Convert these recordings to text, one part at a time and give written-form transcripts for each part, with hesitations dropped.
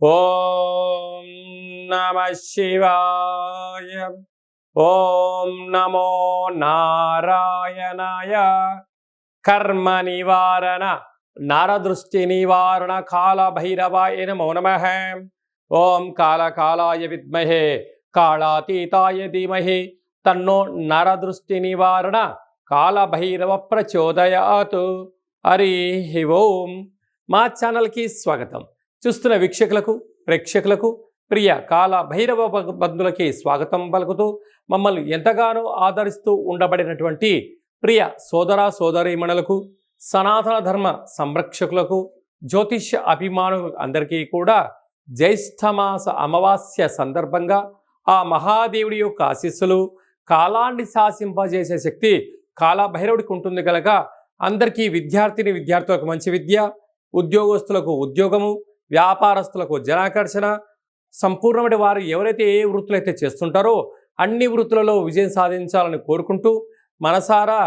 ఓం నమః శివాయ. ఓం నమో నారాయణాయ. కర్మ నివారణ నరదృష్టి నివారణ కాళభైరవాయ నమో నమః. ఓం కాళకాలాయ విద్మహే కాళాతీతాయ ధీమహి తన్నో నరదృష్టి నివారణ కాళభైరవ ప్రచోదయాత్. హరి ఓం. మా ఛానల్కి స్వాగతం. చూస్తున్న వీక్షకులకు ప్రేక్షకులకు ప్రియ కాల భైరవ బంధువులకి స్వాగతం పలుకుతూ మమ్మల్ని ఎంతగానో ఆదరిస్తూ ఉండబడినటువంటి ప్రియ సోదర సోదరీమణులకు సనాతన ధర్మ సంరక్షకులకు జ్యోతిష్య అభిమానులు అందరికీ కూడా జ్యేష్ఠమాస అమావాస్య సందర్భంగా ఆ మహాదేవుడి యొక్క ఆశీస్సులు, కాలాన్ని శాసింపజేసే శక్తి కాలభైరవుడికి ఉంటుంది కనుక అందరికీ విద్యార్థులకు మంచి విద్య, ఉద్యోగస్తులకు ఉద్యోగము, వ్యాపారస్తులకు జనాకర్షణ, సంపూర్ణమైన వారు ఎవరైతే ఏ వృత్తులు అయితే చేస్తుంటారో అన్ని వృత్తులలో విజయం సాధించాలని కోరుకుంటూ మనసారా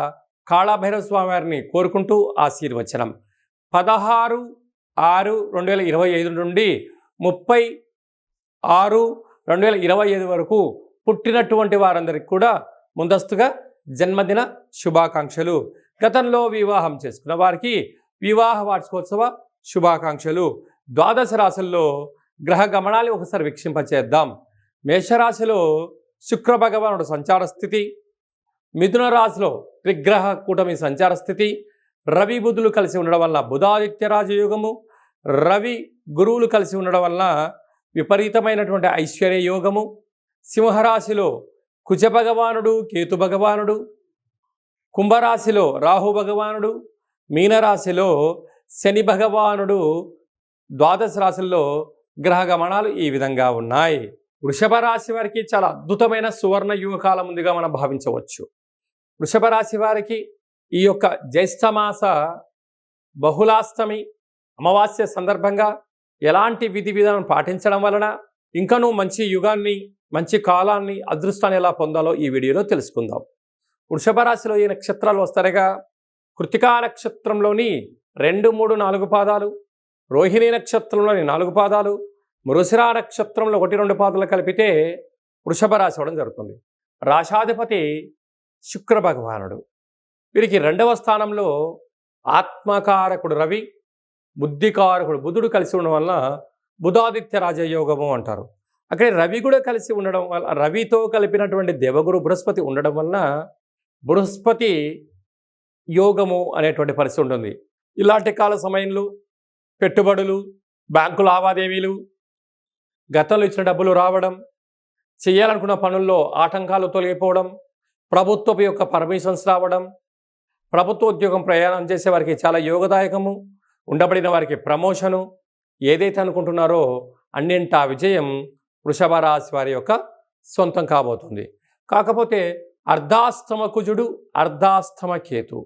కాళభైరవ స్వామి వారిని కోరుకుంటూ ఆశీర్వచనం. 16/6/2025 నుండి 30/6/2025 వరకు పుట్టినటువంటి వారందరికీ కూడా ముందస్తుగా జన్మదిన శుభాకాంక్షలు. గతంలో వివాహం చేసుకున్న వారికి వివాహ వార్షికోత్సవ శుభాకాంక్షలు. ద్వాదశ రాశుల్లో గ్రహ గమనాలు ఒకసారి వీక్షింపచేద్దాం. మేషరాశిలో శుక్ర భగవానుడు సంచార స్థితి, మిథున రాశిలో త్రిగ్రహ కూటమి సంచార స్థితి, రవి బుధులు కలిసి ఉండడం వల్ల బుధాదిత్య రాజయోగము, రవి గురువులు కలిసి ఉండడం వల్ల విపరీతమైనటువంటి ఐశ్వర్య యోగము. సింహరాశిలో కుజ భగవానుడు కేతు భగవానుడు, కుంభరాశిలో రాహు భగవానుడు, మీనరాశిలో శని భగవానుడు. ద్వాదశ రాశుల్లో గ్రహ గమనాలు ఈ విధంగా ఉన్నాయి. వృషభ రాశి వారికి చాలా అద్భుతమైన సువర్ణ యుగకాలం ముందుగా మనం భావించవచ్చు. వృషభ రాశి వారికి ఈ యొక్క జ్యేష్ఠమాస బహుళాష్టమి అమావాస్య సందర్భంగా ఎలాంటి విధి విధానం పాటించడం వలన ఇంకనూ మంచి యుగాన్ని, మంచి కాలాన్ని, అదృష్టాన్ని ఎలా పొందాలో ఈ వీడియోలో తెలుసుకుందాం. వృషభ రాశిలో ఈ నక్షత్రాలు వస్తారుగా. కృతికా నక్షత్రంలోని 2, 3, 4 పాదాలు, రోహిణి నక్షత్రంలోని 4 పాదాలు, మృగశిర నక్షత్రంలో 1, 2 పాదాలు కలిపితే వృషభ రాశి అవడం జరుగుతుంది. రాశాధిపతి శుక్ర భగవానుడు. వీరికి 2వ స్థానంలో ఆత్మకారకుడు రవి, బుద్ధికారకుడు బుధుడు కలిసి ఉండడం వల్ల బుధాదిత్య రాజయోగము అంటారు. అక్కడ రవి కూడా కలిసి ఉండడం వల్ల, రవితో కలిపినటువంటి దేవగురు బృహస్పతి ఉండడం వలన బృహస్పతి యోగము అనేటువంటి పరిస్థితి ఉంటుంది. ఇలాంటి కాల సమయంలో పెట్టుబడులు, బ్యాంకు లావాదేవీలు, గతంలో ఇచ్చిన డబ్బులు రావడం, చేయాలనుకున్న పనుల్లో ఆటంకాలు తొలగిపోవడం, ప్రభుత్వపు యొక్క పర్మిషన్స్ రావడం, ప్రభుత్వ ఉద్యోగం ప్రయాణం చేసే వారికి చాలా యోగదాయకము, ఉండబడిన వారికి ప్రమోషను, ఏదైతే అనుకుంటున్నారో అన్నింటా విజయం వృషభ రాశి వారి యొక్క సొంతం కాబోతుంది. కాకపోతే అర్ధాష్టమ కుజుడు, అర్ధాష్టమ కేతు,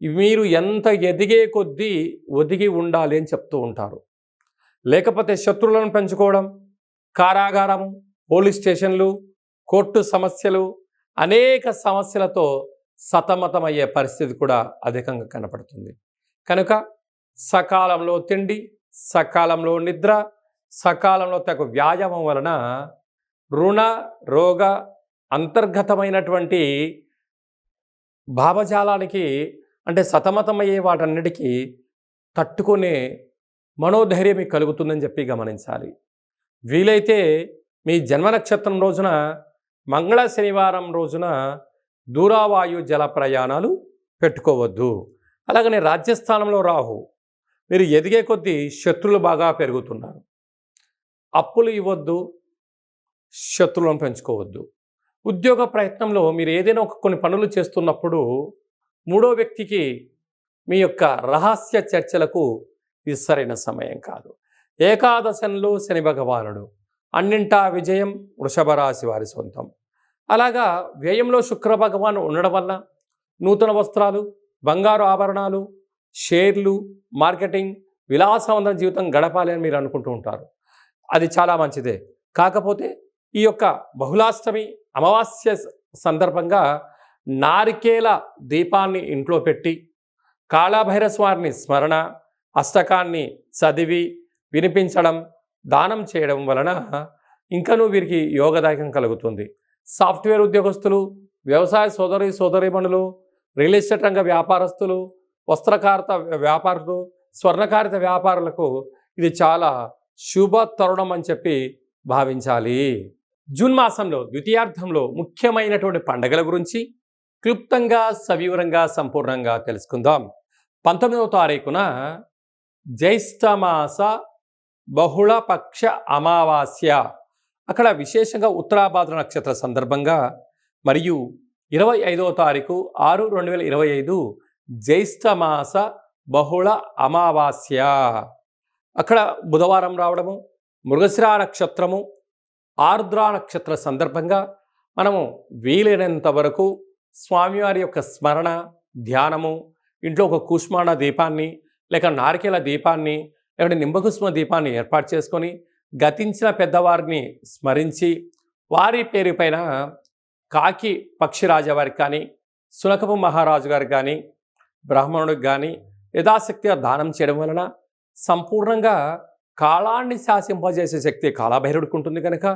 మీరు ఎంత ఎదిగే కొద్దీ ఒదిగి ఉండాలి అని చెప్తూ ఉంటారు. లేకపోతే శత్రువులను పెంచుకోవడం, కారాగారం, పోలీస్ స్టేషన్లు, కోర్టు సమస్యలు, అనేక సమస్యలతో సతమతమయ్యే పరిస్థితి కూడా అధికంగా కనపడుతుంది. కనుక సకాలంలో తిండి, సకాలంలో నిద్ర, సకాలంలో తగు వ్యాయామం వలన రుణ రోగ అంతర్గతమైనటువంటి భావజాలానికి, అంటే సతమతమయ్యే వాటన్నిటికీ తట్టుకునే మనోధైర్యం మీకు కలుగుతుందని చెప్పి గమనించాలి. వీలైతే మీ జన్మ నక్షత్రం రోజున మంగళ శనివారం రోజున దూరావాయు జల ప్రయాణాలు పెట్టుకోవద్దు. అలాగనే రాజ్యస్థానంలో రాహు, మీరు ఎదిగే కొద్దీ శత్రువులు బాగా పెరుగుతున్నారు. అప్పులు ఇవ్వద్దు, శత్రువులను పెంచుకోవద్దు. ఉద్యోగ ప్రయత్నంలో మీరు ఏదైనా కొన్ని పనులు చేస్తున్నప్పుడు 3వ వ్యక్తికి మీ యొక్క రహస్య చర్చలకు ఇది సరైన సమయం కాదు. ఏకాదశంలో శని భగవానుడు, అన్నింటా విజయం వృషభ రాశి వారి సొంతం. అలాగా వ్యయంలో శుక్ర భగవాను ఉండడం వల్ల నూతన వస్త్రాలు, బంగారు ఆభరణాలు, షేర్లు, మార్కెటింగ్, విలాసవంతమైన జీవితం గడపాలి అని మీరు అనుకుంటూ ఉంటారు. అది చాలా మంచిదే. కాకపోతే ఈ యొక్క బహుళాష్టమి అమావాస్య సందర్భంగా నారికేల దీపాన్ని ఇంట్లో పెట్టి కాళభైరవ స్వామిని స్మరణ, అష్టకాన్ని చదివి వినిపించడం, దానం చేయడం వలన ఇంకనూ వీరికి యోగదాయకం కలుగుతుంది. సాఫ్ట్వేర్ ఉద్యోగస్తులు, వ్యవసాయ సోదరీమణులు, రియల్ ఎస్టేట్ రంగ వ్యాపారస్తులు, వస్త్రకారిత వ్యాపారులు, స్వర్ణకారిత వ్యాపారులకు ఇది చాలా శుభ తరుణం అని చెప్పి భావించాలి. జూన్ మాసంలో ద్వితీయార్థంలో ముఖ్యమైనటువంటి పండుగల గురించి క్లుప్తంగా, సవివరంగా, సంపూర్ణంగా తెలుసుకుందాం. 19వ తారీఖున జ్యేష్ఠమాస బహుళపక్ష అమావాస్య, అక్కడ విశేషంగా ఉత్తరాభాద్ర నక్షత్ర సందర్భంగా, మరియు 25వ తారీఖు 6/2025 జ్యేష్ఠమాస బహుళ అమావాస్య, అక్కడ బుధవారం రావడము, మృగశిర నక్షత్రము, ఆర్ద్ర నక్షత్ర సందర్భంగా మనము వీలైనంత వరకు స్వామివారి యొక్క స్మరణ, ధ్యానము, ఇంట్లో ఒక కూష్మాండ దీపాన్ని లేక నారికేల దీపాన్ని లేకపోతే నింబకుసుమ దీపాన్ని ఏర్పాటు చేసుకొని గతించిన పెద్దవారిని స్మరించి వారి పేరు పైన కాకి పక్షిరాజు వారికి కానీ, సునకపు మహారాజు గారికి కానీ, బ్రాహ్మణుడికి కానీ యథాశక్తిగా దానం చేయడం వలన సంపూర్ణంగా కాలాన్ని శాసింపజేసే శక్తి కాలభైరవుడికి ఉంటుంది కనుక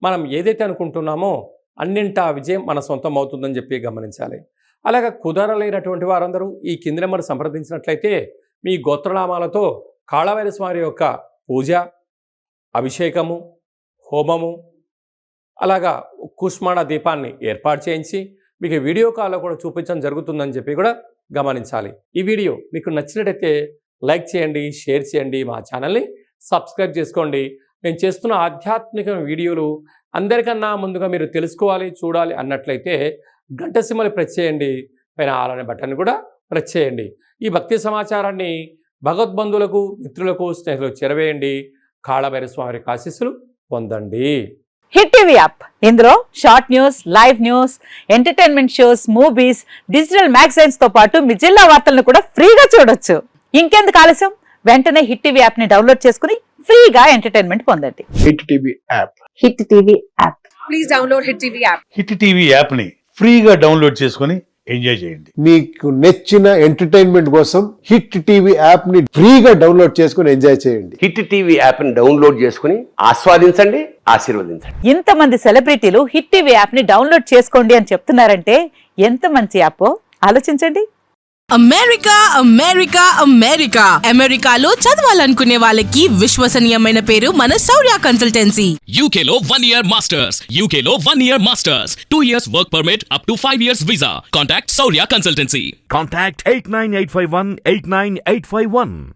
మనం ఏదైతే అనుకుంటున్నామో అన్నింటా విజయం మన సొంతం అవుతుందని చెప్పి గమనించాలి. అలాగే కుదరలేనటువంటి వారందరూ ఈ కింది నెంబర్ సంప్రదించినట్లయితే మీ గోత్రనామాలతో కాళభైరవ స్వామి యొక్క పూజ, అభిషేకము, హోమము, అలాగా కూష్మాండ దీపాన్ని ఏర్పాటు చేయించి మీకు వీడియో కాల్లో కూడా చూపించడం జరుగుతుందని చెప్పి కూడా గమనించాలి. ఈ వీడియో మీకు నచ్చినట్టయితే లైక్ చేయండి, షేర్ చేయండి, మా ఛానల్ని సబ్స్క్రైబ్ చేసుకోండి. నేను చేస్తున్న ఆధ్యాత్మిక వీడియోలు అందరికన్నా ముందుగా మీరు తెలుసుకోవాలి, చూడాలి అన్నట్లయితే గంట సింబల్ ప్రెస్ చేయండి, పైన ఆల్ అనే బటన్ కూడా ప్రెస్ చేయండి. ఈ భక్తి సమాచారాన్ని భగవద్బంధువులకు, మిత్రులకు, స్నేహితులకు చేరవేయండి. కాళభైరవ స్వామి ఆశీస్సులు పొందండి. హిట్ టీవీ యాప్, ఇందులో short news, live news, entertainment shows, movies, digital magazines తో పాటు మీ జిల్లా వార్తలను కూడా ఫ్రీగా చూడొచ్చు. ఇంకెందుకు ఆలస్యం, వెంటనే హిట్ టీవీ యాప్ ని డౌన్లోడ్ చేసుకుని ఫ్రీగా ఎంటర్టైన్మెంట్ పొందండి. Hit TV app. Hit TV app. Please download hit TV app. Hit TV app ని ఫ్రీగా డౌన్లోడ్ చేసుకొని ఎంజాయ్ చేయండి. మీకు నచ్చిన ఎంటర్టైన్మెంట్ కోసం హిట్ టీవీ యాప్ ని ఫ్రీగా డౌన్లోడ్ చేసుకొని ఎంజాయ్ చేయండి. హిట్ టీవీ యాప్ ని డౌన్లోడ్ చేసుకుని ఆస్వాదించండి, ఆశీర్వదించండి. ఇంతమంది సెలబ్రిటీలు హిట్ టీవీ యాప్ ని డౌన్లోడ్ చేసుకోండి అని చెప్తున్నారంటే ఎంత మంచి యాప్ ఆలోచించండి. అమెరికా అమెరికా అమెరికా అమెరికాలో చదవాలనుకునే వాళ్ళకి విశ్వసనీయమైన పేరు మన శౌర్య కన్సల్టెన్సీ. UK లో 1 year masters. UK లో 1 year masters. 2 years work permit up to 5 years visa. Contact Saurya Consultancy. Contact 89851 89851.